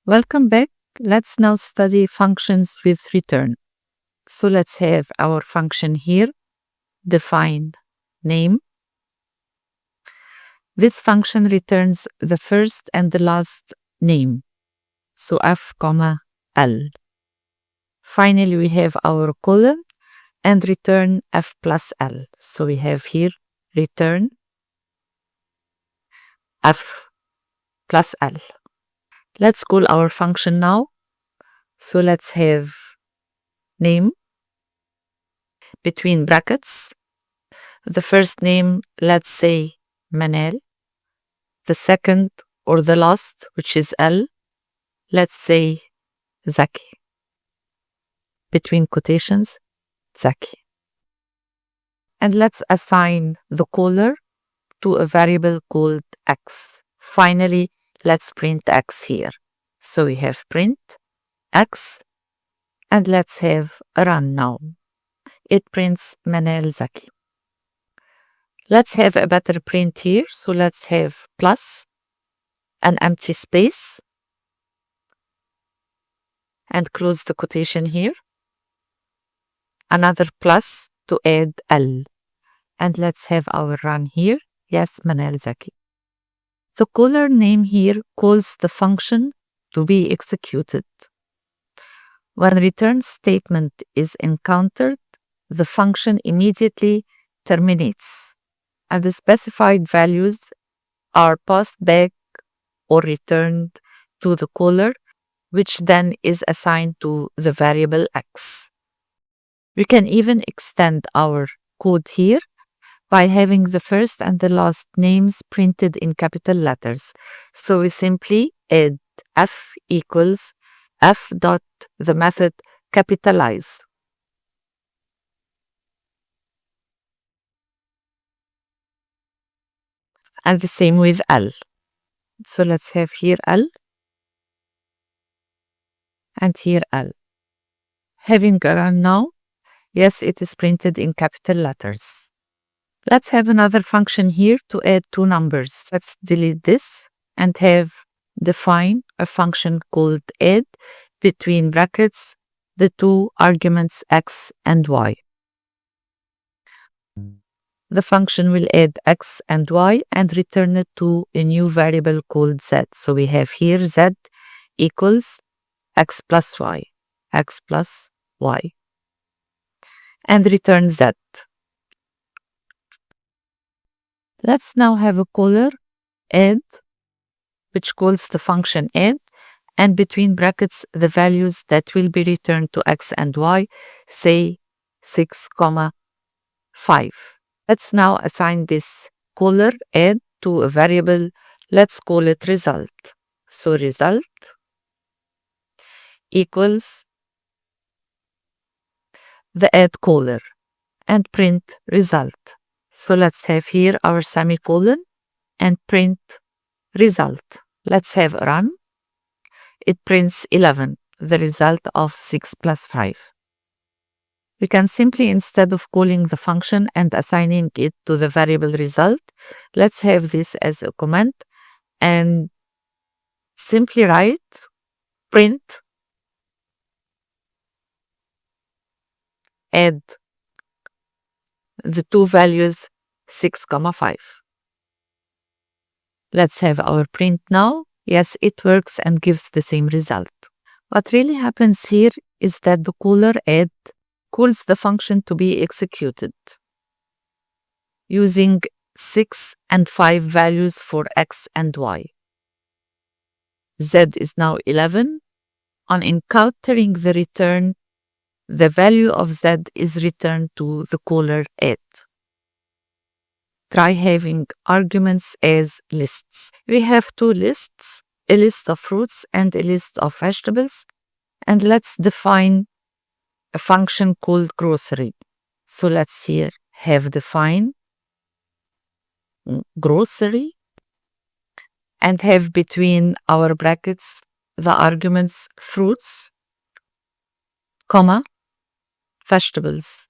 Welcome back. Let's now study functions with return. So let's have our function here, define name. This function returns the first and the last name, so f, l. Finally, we have our colon and return f plus l. So we have here return f plus l. Let's call our function now. So let's have name between brackets. The first name, let's say Manel. The second or the last, which is L, let's say Zaki. Between quotations, Zaki. And let's assign the caller to a variable called x. Finally, let's print x here. So we have print x, and let's have a run now. It prints Manel Zaki. Let's have a better print here. So let's have plus, an empty space, and close the quotation here. Another plus to add L. And let's have our run here. Yes, Manel Zaki. The caller name here calls the function to be executed. When return statement is encountered, the function immediately terminates, and the specified values are passed back or returned to the caller, which then is assigned to the variable x. We can even extend our code here by having the first and the last names printed in capital letters. So we simply add f equals f dot the method capitalize. And the same with L. So let's have here L and here L. Having a run now, yes, it is printed in capital letters. Let's have another function here to add two numbers. Let's delete this and have define a function called add between brackets the two arguments x and y. The function will add x and y and return it to a new variable called z. So we have here z equals x plus y, x plus y, and return z. Let's now have a caller add, which calls the function add, and between brackets the values that will be returned to x and y, say 6, 5. Let's now assign this caller add to a variable. Let's call it result. So result equals the add caller and print result. So let's have here our semicolon and print result. Let's have a run. It prints 11, the result of 6 plus 5. We can simply, instead of calling the function and assigning it to the variable result, let's have this as a comment and simply write print add the two values 6, 5. Let's have our print now. Yes, it works and gives the same result. What really happens here is that the caller add calls the function to be executed using 6 and 5 values for x and y. Z is now 11. On encountering the return, the value of z is returned to the caller add. Try having arguments as lists. We have two lists, a list of fruits and a list of vegetables, and let's define a function called grocery. So let's here have define grocery and have between our brackets the arguments fruits, vegetables.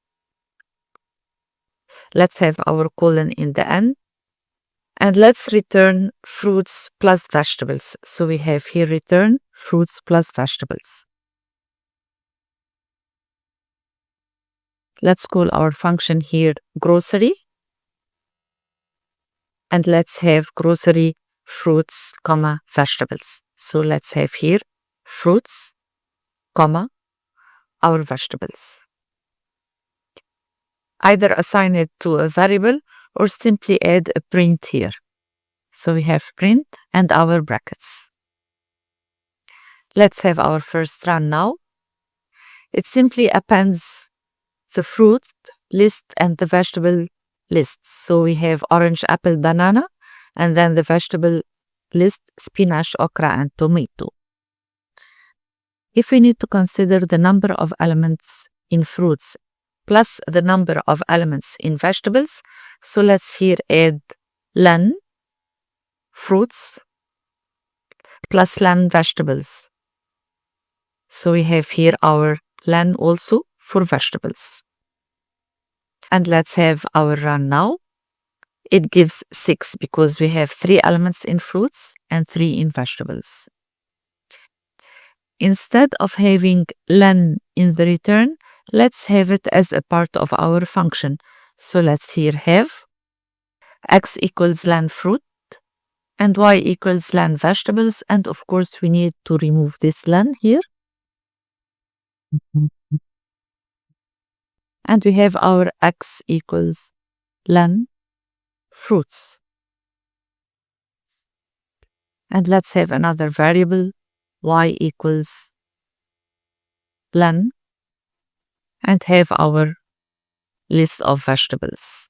Let's have our colon in the end And let's return fruits plus vegetables. So we have here return fruits plus vegetables. Let's call our function here grocery. And let's have grocery fruits, comma, vegetables. So let's have here fruits, comma, our vegetables. Either assign it to a variable or simply add a print here. So we have print and our brackets. Let's have our first run now. It simply appends the fruit list and the vegetable list. So we have orange, apple, banana, and then the vegetable list, spinach, okra, and tomato. If we need to consider the number of elements in fruits plus the number of elements in vegetables, so let's here add len fruits plus len vegetables. So we have here our len also for vegetables. And let's have our run now. It gives 6 because we have 3 elements in fruits and 3 in vegetables. Instead of having len in the return, let's have it as a part of our function. So let's here have x equals len fruit and y equals len vegetables. And of course, we need to remove this len here. And we have our x equals len fruits. And let's have another variable, y equals len, and have our list of vegetables.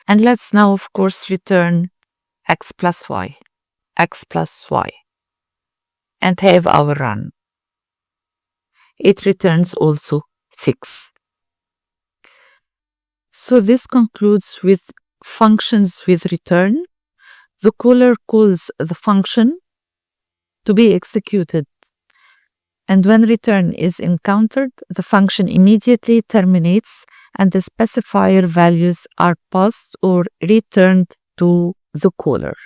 And let's now, of course, return x plus y, and have our run. It returns also 6. So this concludes with functions with return. The caller calls the function to be executed. And when return is encountered, the function immediately terminates and the specifier values are passed or returned to the caller.